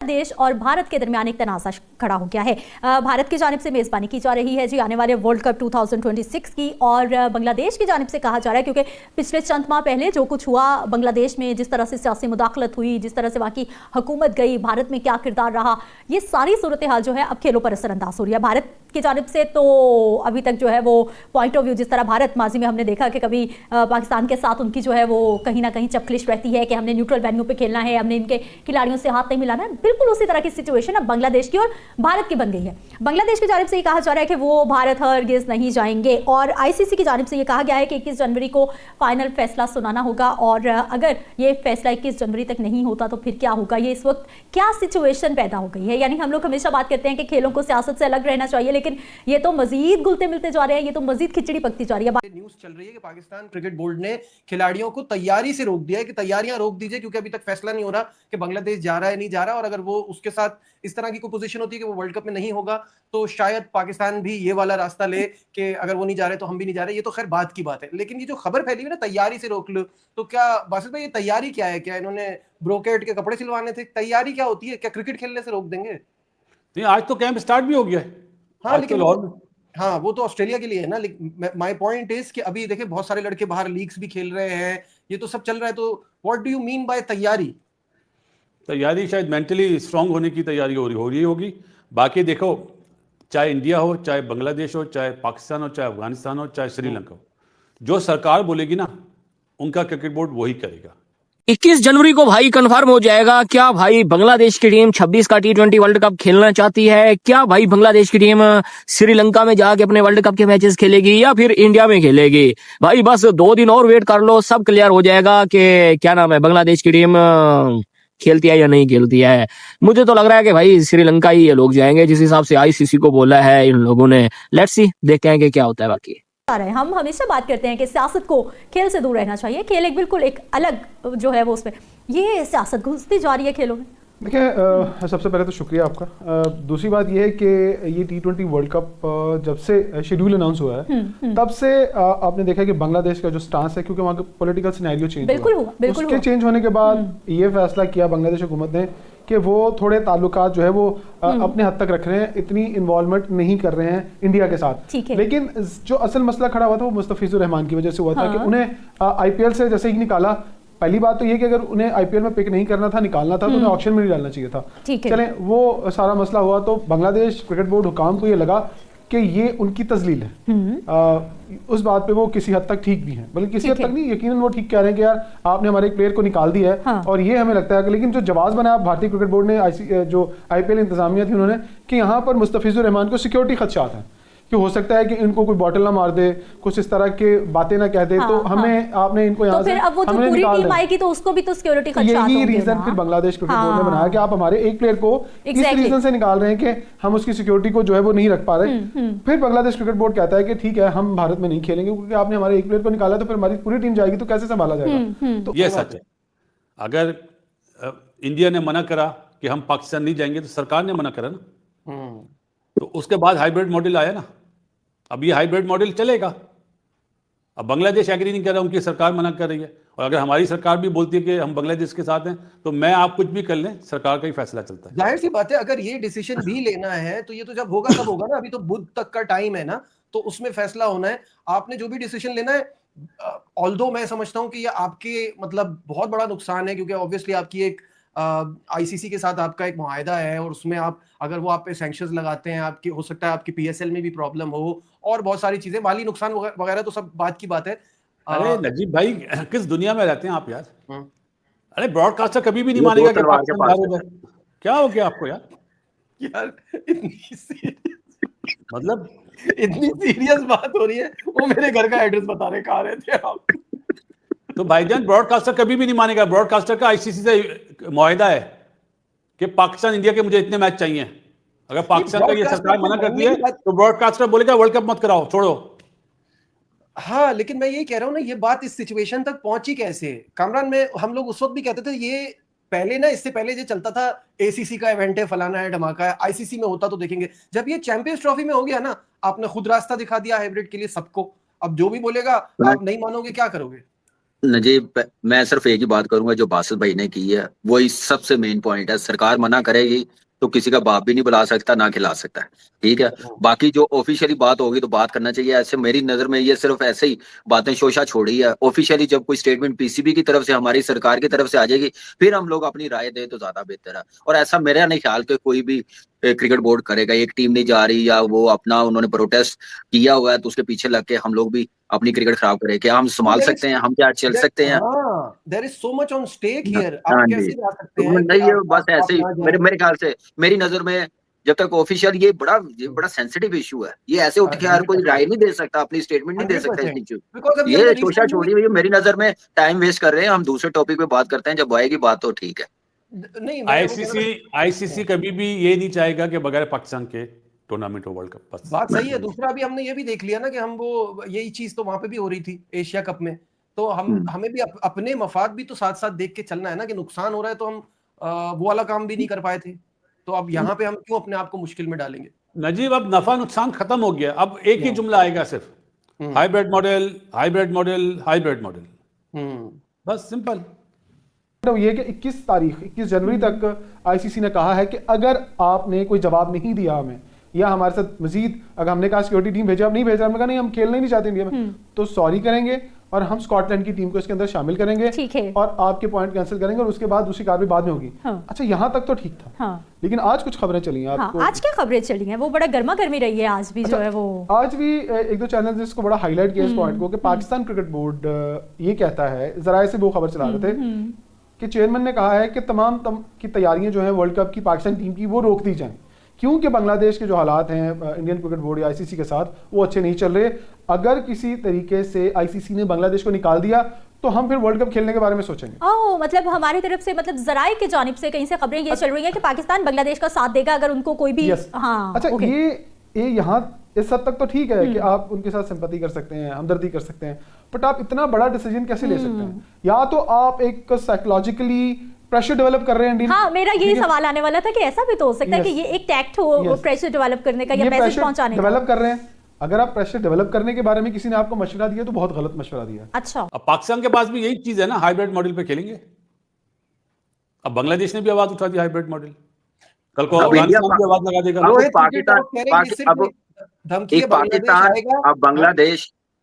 देश और भारत के दरमियान एक तनाज़ा खड़ा हो गया है। भारत की जानिब से मेज़बानी की जा रही है जी आने वाले वर्ल्ड कप 2026 की, और बांग्लादेश की जानिब से कहा जा रहा है क्योंकि पिछले चंद माह पहले जो कुछ हुआ बांग्लादेश में, जिस तरह से सियासी मुदाखलत हुई, जिस तरह से वहाँ की हुकूमत गई, भारत में क्या किरदार रहा, ये सारी सूरत हाल जो है अब खेलों पर असरअंदाज हो रही है। भारत की जानिब से तो अभी तक जो है वो पॉइंट ऑफ व्यू, जिस तरह भारत माजी में हमने देखा कि कभी पाकिस्तान के साथ उनकी जो है वो कहीं ना कहीं चपखलिश रहती है कि हमने न्यूट्रल वेन्यू पे खेलना है, हमने इनके खिलाड़ियों से हाथ नहीं मिलाना है। बिल्कुल उसी तरह की सिचुएशन अब बांग्लादेश की और भारत की बन गई है। बांग्लादेश की जानिब से ये कहा जा रहा है कि वो भारत हरगिज़ नहीं जाएंगे, और आईसीसी की जानिब से ये कहा गया है कि 21 जनवरी को फाइनल फैसला सुनाना होगा, और अगर ये फैसला 21 जनवरी तक नहीं होता तो फिर क्या होगा। ये इस वक्त क्या सिचुएशन पैदा हो गई है। यानी हम लोग हमेशा बात करते हैं कि खेलों को सियासत से अलग रहना चाहिए, लेकिन ये तो मजीद घुलते मिलते जा रहे हैं, ये तो मजीद खिचड़ी पकती जा रही है। न्यूज चल रही है कि पाकिस्तान क्रिकेट बोर्ड ने खिलाड़ियों को तैयारी से रोक दिया है कि तैयारियां रोक दीजिए, क्योंकि अभी तक फैसला नहीं हो रहा कि बांग्लादेश जा रहा है नहीं जा रहा, और अगर वो उसके साथ इस तरह की कोई पोजीशन होती है कि वो वर्ल्ड कप में नहीं होगा तो शायद पाकिस्तान भी ये वाला रास्ता ले कि अगर वो नहीं जा रहे तो हम भी नहीं जा रहे। ये तो खैर बात की बात है, लेकिन ये जो खबर फैली है ना तैयारी से रोक लो, तो क्या बासित भाई ये तैयारी क्या है? क्या इन्होंने ब्रोकेट के कपड़े सिलवाने थे? तैयारी क्या होती है? क्या क्रिकेट खेलने से रोक देंगे? नहीं, आज तो कैंप स्टार्ट भी हो गया है। हाँ लेकिन हाँ वो तो ऑस्ट्रेलिया के लिए है ना। माय पॉइंट इज कि अभी देखिए बहुत सारे लड़के बाहर लीग्स भी खेल रहे हैं, ये तो सब चल रहा है। तो what do you mean by तैयारी? तैयारी शायद मेंटली स्ट्रांग होने की तैयारी हो रही होगी। बाकी देखो, चाहे इंडिया हो, चाहे बांग्लादेश हो, चाहे पाकिस्तान हो, चाहे अफगानिस्तान हो, चाहे श्रीलंका हो, जो सरकार बोलेगी ना उनका क्रिकेट बोर्ड वही करेगा। 21 जनवरी को भाई कंफर्म हो जाएगा क्या भाई बांग्लादेश की टीम 26 का T20 वर्ल्ड कप खेलना चाहती है? क्या भाई बांग्लादेश की टीम श्रीलंका में जाके अपने वर्ल्ड कप के मैचेस खेलेगी या फिर इंडिया में खेलेगी? भाई बस 2 दिन और वेट कर लो, सब क्लियर हो जाएगा कि क्या नाम है बांग्लादेश की टीम खेलती है या नहीं खेलती है। मुझे तो लग रहा है कि भाई श्रीलंका ही ये लोग जाएंगे, जिस हिसाब से आईसीसी को बोला है इन लोगों ने। लेट्स सी, देखते हैं कि क्या होता है। बाकी हम हमेशा बात करते हैं कि सियासत को खेल से दूर रहना चाहिए। खेल एक बिल्कुल एक अलग जो है वो, उसमें ये सियासत घुसती जा रही है खेलों में। देखिए, सबसे पहले तो शुक्रिया आपका। दूसरी बात यह है कि ये T20 वर्ल्ड कप जब से शेड्यूल अनाउंस हुआ है तब से आपने देखा कि बांग्लादेश का जो स्टांस है, क्योंकि वहाँ का पॉलिटिकल सिनेरियो चेंज हुआ, उसके चेंज होने के बाद ये फैसला किया बांग्लादेश हुकूमत ने कि वो थोड़े ताल्लुकात जो है वो अपने हद तक रख रहे हैं, इतनी इन्वॉल्वमेंट नहीं कर रहे हैं इंडिया के साथ। लेकिन जो असल मसला खड़ा हुआ था वो मुस्तफिजुर रहमान की वजह से हुआ था कि उन्हें आईपीएल से जैसे ही निकाला। पहली बात तो ये कि अगर उन्हें आईपीएल में पिक नहीं करना था, निकालना था, तो उन्हें ऑक्शन में नहीं डालना चाहिए था। चलें, वो सारा मसला हुआ तो बांग्लादेश क्रिकेट बोर्ड हुकाम को ये लगा कि ये उनकी तजलील है। उस बात पे वो किसी हद तक ठीक भी हैं, बल्कि किसी हद तक नहीं, यकीनन वो ठीक कह रहे हैं कि यार आपने हमारे एक प्लेयर को निकाल दिया है। और ये हमें लगता है कि लेकिन जो जवाब बनाया भारतीय क्रिकेट बोर्ड ने, जो आईपीएल इंतजामिया थी उन्होंने, कि यहाँ पर मुस्तफिजुर रहमान को सिक्योरिटी खदशात हैं कि हो सकता है कि इनको कोई बॉटल ना मार दे, कुछ इस तरह के बातें ना कह दे। तो हमें आपने इनको यहाँ से अब वो जो पूरी टीम आएगी तो उसको भी तो सिक्योरिटी खदशात होंगे। यही रीजन फिर बांग्लादेश क्रिकेट बोर्ड ने बनाया कि आप हमारे एक प्लेयर को इस रीजन से निकाल रहे हैं कि हम उसकी सिक्योरिटी को जो है वो नहीं रख पा रहे। फिर बांग्लादेश क्रिकेट बोर्ड कहता है कि ठीक है, हम भारत में नहीं खेलेंगे क्योंकि आपने हमारे एक प्लेयर को निकाला, तो फिर हमारी पूरी टीम जाएगी तो कैसे संभाला जाएगा। तो ये सच है। अगर इंडिया ने मना करा कि हम पाकिस्तान नहीं जाएंगे, तो सरकार ने मना करा ना, तो उसके बाद हाइब्रिड मॉडल आया ना। अब ये हाइब्रिड मॉडल चलेगा। अब बांग्लादेश एग्री नहीं कर रहा, उनकी सरकार मना कर रही है, और अगर हमारी सरकार भी बोलती है कि हम बांग्लादेश के साथ हैं, तो मैं आप कुछ भी कर लें, सरकार का ही फैसला चलता है। जाहिर सी बात है, अगर ये डिसीजन भी लेना है तो ये तो जब होगा तब होगा ना। अभी तो बुध तक का टाइम है ना, तो उसमें फैसला होना है। आपने जो भी डिसीजन लेना है, ऑल्दो मैं समझता हूं कि ये आपके मतलब बहुत बड़ा नुकसान है, क्योंकि ऑब्वियसली आपकी एक आईसीसी के साथ आपका एक मुआहदा है, और उसमें आप अगर वो आप पे सैंक्शंस लगाते हैं, आपकी हो सकता है आपकी पीएसएल में भी प्रॉब्लम हो, और बहुत सारी चीजें, माली नुकसान वगैरह तो सब बात की बात है। अरे नजीब भाई, किस दुनिया में रहते हैं आप यार? अरे ब्रॉडकास्टर कभी भी नहीं मानेगा कि पाकिस्तान क्या हो गया आपको यार? यार मतलब इतनी सीरियस बात हो रही है, वो मेरे घर का एड्रेस बता रहे, कहाँ रहते हैं आप? तो भाईजान, ब्रॉडकास्टर कभी भी नहीं मानेगा। ब्रॉडकास्टर का आईसीसी से मुआहदा है कि पाकिस्तान इंडिया के मुझे इतने मैच चाहिए। अगर पाकिस्तान का ये सरकार मना करती है तो ब्रॉडकास्टर बोलेगा वर्ल्ड कप मत कराओ, छोड़ो। हाँ लेकिन मैं ये कह रहा हूँ ना, ये बात इस सिचुएशन तक पहुंची कैसे? कामरान में हम लोग उस वक्त भी कहते थे, ये पहले ना, इससे पहले जो चलता था एसीसी का इवेंट है, फलाना है, धमाका है, आईसीसी में होता तो देखेंगे। जब ये चैंपियंस ट्रॉफी में हो गया ना, आपने खुद रास्ता दिखा दिया हाइब्रिड के लिए सबको। अब जो भी बोलेगा आप नहीं मानोगे, क्या करोगे? नजीब, मैं सिर्फ एक ही बात करूंगा, जो बासित भाई ने की है वही सबसे मेन पॉइंट है। सरकार मना करेगी तो किसी का बाप भी नहीं बुला सकता, ना खिला सकता है, ठीक है। बाकी जो ऑफिशियली बात होगी तो बात करना चाहिए। ऐसे मेरी नजर में ये सिर्फ ऐसे ही बातें शोशा छोड़ी है। ऑफिशियली जब कोई स्टेटमेंट पीसीबी की तरफ से, हमारी सरकार की तरफ से आ जाएगी, फिर हम लोग अपनी राय दें तो ज्यादा बेहतर है। और ऐसा मेरा नहीं ख्याल कि कोई भी क्रिकेट बोर्ड करेगा। एक टीम नहीं जा रही या वो अपना उन्होंने प्रोटेस्ट किया हुआ है तो उसके पीछे लग के हम लोग भी अपनी क्रिकेट खराब करें? क्या हम संभाल सकते हैं? हम क्या चल सकते हैं? There is so much on stake here. हाँ आप जी, कैसे जा सकते तो हैं कि नहीं, ये बस आप ऐसे ही ना मेरे जाएं? मेरे ख्याल से, मेरी नजर में जब तक ऑफिशियल ये बड़ा सेंसिटिव इशू है। ये ऐसे उठ के यार कोई 100% राय नहीं दे सकता, अपनी स्टेटमेंट नहीं दे सकता इस 100% इशू। बिकॉज अभी ये हमने शोशा रिसेंटली छोड़ी हुई है मेरी नजर में, टाइम वेस्ट कर रहे हैं। हम दूसरे टॉपिक पे बात करते हैं, जब आएगी बात तो ठीक है। नहीं, मैं वो कह रहा था- आईसीसी कभी भी ये नहीं चाहेगा कि बगैर पाकिस्तान के टूर्नामेंट हो वर्ल्ड कप। बस बात सही है। दूसरा अभी हमने ये भी देख लिया ना कि हम वो यही चीज तो वहां पे भी हो रही थी एशिया कप में। तो हमें भी अपने मफाद भी तो साथ साथ देख के चलना है ना, कि नुकसान हो रहा है तो हम वो वाला काम भी नहीं कर पाए थे। तो अब यहाँ पे हम क्यों अपने आप को मुश्किल में डालेंगे? नजीब, अब नफा नुकसान खत्म हो गया। अब एक ही जुमला आएगा सिर्फ, hybrid model, hybrid model, hybrid model. बस सिंपल। तो ये कि 21 जनवरी तक आईसीसी ने कहा है कि अगर आपने कोई जवाब नहीं दिया हमें, या हमारे साथ मजीद अगर हमने कहा सिक्योरिटी टीम भेजा, आप नहीं भेजा, हमने कहा नहीं हम खेलना ही नहीं चाहते इंडिया में, तो सॉरी करेंगे और हम स्कॉटलैंड की टीम को इसके अंदर शामिल करेंगे, ठीक है, और आपके पॉइंट कैंसिल करेंगे और उसके बाद दूसरी कार्रवाई बाद में होगी। हाँ। अच्छा, यहाँ तक तो ठीक था। हाँ। लेकिन आज कुछ खबरें चली हैं आपको। हाँ, आज क्या खबरें चली हैं? वो बड़ा गर्मा गर्मी रही है आज भी। अच्छा, जो है वो आज भी एक दो चैनल ने इसको बड़ा हाईलाइट किया इस पॉइंट को कि पाकिस्तान क्रिकेट बोर्ड ये कहता है, जरा से वो खबर चला रहे थे कि चेयरमैन ने कहा है कि तमाम की तैयारियां जो हैं वर्ल्ड कप की पाकिस्तान टीम की वो रोक दी जाएं, क्योंकि बांग्लादेश के जो हालात हैं इंडियन क्रिकेट बोर्ड या आईसीसी के साथ वो अच्छे नहीं चल रहे। अगर किसी तरीके से आईसीसी ने बांग्लादेश को निकाल दिया तो हम फिर वर्ल्ड कप खेलने के बारे में सोचेंगे। ओह, मतलब हमारी तरफ से, मतलब जराये की जानिब से कहीं से खबरें ये चल रही हैं कि पाकिस्तान बांग्लादेश का साथ देगा अगर उनको कोई भी। हाँ, अच्छा, okay. ये यहाँ इस हद तक तो ठीक है कि आप उनके साथ सिंपैथी कर सकते हैं, हमदर्दी कर सकते हैं, बट आप इतना बड़ा डिसीजन कैसे ले सकते हैं? या तो आप एक साइकोलॉजिकली प्रेशर डेवलप कर रहे हैं इंडियन। हाँ, मेरा यही सवाल आने वाला था कि ऐसा भी तो हो सकता है कि ये एक टैक्ट हो प्रेशर डेवलप करने का या मैसेज पहुंचाने का। डेवलप कर रहे हैं। अगर आप प्रेशर डेवलप करने के बारे में किसी ने आपको मशवरा दिया तो बहुत गलत मशवरा दिया। अच्छा, अब पाकिस्तान के पास भी यही चीज है ना, हाइब्रिड मॉडल पे खेलेंगे। अब बांग्लादेश ने भी आवाज उठा दी हाइब्रिड मॉडल, कल को अफगानिस्तान भी आवाज लगा देगा।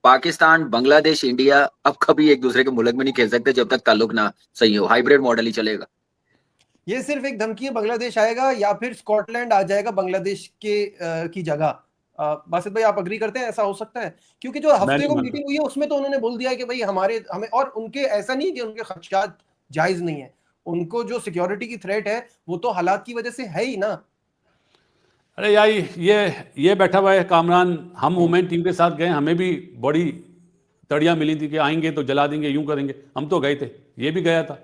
पाकिस्तान, बांग्लादेश, इंडिया अब कभी एक दूसरे के मुल्क में नहीं खेल सकते जब तक ताल्लुक ना सही हो। हाइब्रिड मॉडल ही चलेगा। ये सिर्फ एक धमकी है, बांग्लादेश आएगा या फिर स्कॉटलैंड आ जाएगा बांग्लादेश के की जगह। बासित भाई, आप अग्री करते हैं ऐसा हो सकता है? क्योंकि जो हफ्ते को मीटिंग हुई है उसमें तो उन्होंने बोल दिया है कि भाई हमें, और उनके ऐसा नहीं कि उनके खदशात जायज नहीं है, उनको जो सिक्योरिटी की थ्रेट है वो तो हालात की वजह से है ही ना। अरे यार, ये बैठा हुआ है कामरान, हम वुमेन टीम के साथ गए, हमें भी बड़ी तड़ियां मिली थी कि आएंगे तो जला देंगे, यूं करेंगे। हम तो गए थे, ये भी गया था।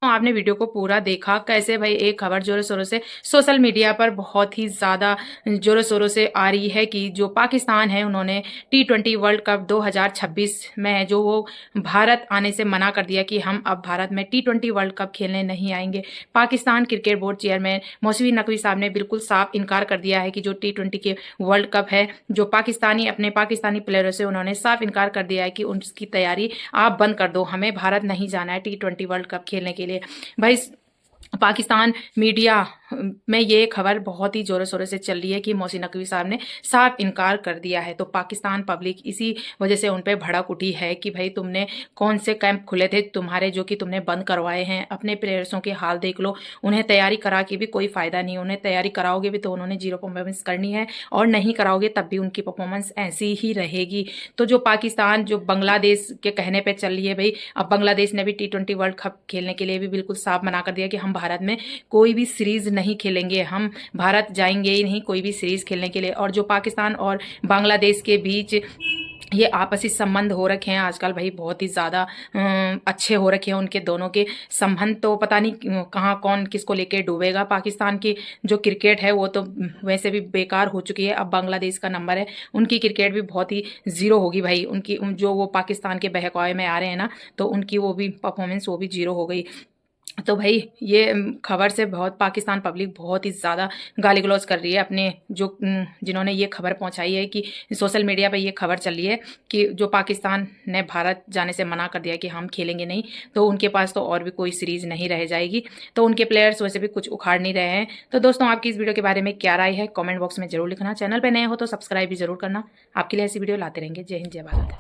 आपने वीडियो को पूरा देखा, कैसे भाई एक खबर जोरों शोरों से सोशल मीडिया पर बहुत ही ज़्यादा जोरों शोरों से आ रही है कि जो पाकिस्तान है उन्होंने T20 वर्ल्ड कप 2026 में जो वो भारत आने से मना कर दिया कि हम अब भारत में T20 वर्ल्ड कप खेलने नहीं आएंगे। Pakistan cricket board chairman Mousavi Naqvi साहब ने बिल्कुल साफ इनकार कर दिया है कि जो T20 के वर्ल्ड कप है, जो अपने पाकिस्तानी प्लेयरों से उन्होंने साफ इनकार कर दिया है कि उसकी तैयारी आप बंद कर दो, हमें भारत नहीं जाना है T20 वर्ल्ड कप खेलने के लिए। भाई, पाकिस्तान मीडिया में ये खबर बहुत ही जोरों शोरों से चल रही है कि मौसी नकवी साहब ने साफ इनकार कर दिया है। तो पाकिस्तान पब्लिक इसी वजह से उन पे भड़क उठी है कि भाई तुमने कौन से कैंप खुले थे तुम्हारे जो कि तुमने बंद करवाए हैं। अपने प्लेयर्सों के हाल देख लो, उन्हें तैयारी करा के भी कोई फ़ायदा नहीं। उन्हें तैयारी कराओगे भी तो उन्होंने जीरो परफॉर्मेंस करनी है, और नहीं कराओगे तब भी उनकी परफॉर्मेंस ऐसी ही रहेगी। तो जो पाकिस्तान जो बांग्लादेश के कहने पर चल रही है, भाई अब बांग्लादेश ने भी T20 वर्ल्ड कप खेलने के लिए भी बिल्कुल साफ मना कर दिया कि हम भारत में कोई भी सीरीज़ नहीं खेलेंगे, हम भारत जाएंगे ही नहीं कोई भी सीरीज खेलने के लिए। और जो पाकिस्तान और बांग्लादेश के बीच ये आपसी संबंध हो रखे हैं आजकल, भाई बहुत ही ज़्यादा अच्छे हो रखे हैं उनके दोनों के संबंध। तो पता नहीं कहाँ कौन किसको लेके डूबेगा। पाकिस्तान की जो क्रिकेट है वो तो वैसे भी बेकार हो चुकी है। अब बांग्लादेश का नंबर है, उनकी क्रिकेट भी बहुत ही ज़ीरो होगी भाई। उनकी जो वो पाकिस्तान के बहकावे में आ रहे हैं ना, तो उनकी वो भी परफॉर्मेंस वो भी ज़ीरो हो गई। तो भाई ये खबर से बहुत पाकिस्तान पब्लिक बहुत ही ज़्यादा गाली गलौज कर रही है अपने जो जिन्होंने ये खबर पहुंचाई है कि सोशल मीडिया पे ये खबर चल रही है कि जो पाकिस्तान ने भारत जाने से मना कर दिया कि हम खेलेंगे नहीं, तो उनके पास तो और भी कोई सीरीज़ नहीं रह जाएगी, तो उनके प्लेयर्स वैसे भी कुछ उखाड़ नहीं रहे हैं। तो दोस्तों आपकी इस वीडियो के बारे में क्या राय है कॉमेंट बॉक्स में जरूर लिखना। चैनल पर नए हो तो सब्सक्राइब भी जरूर करना। आपके लिए ऐसी वीडियो लाते रहेंगे। जय हिंद जय भारत।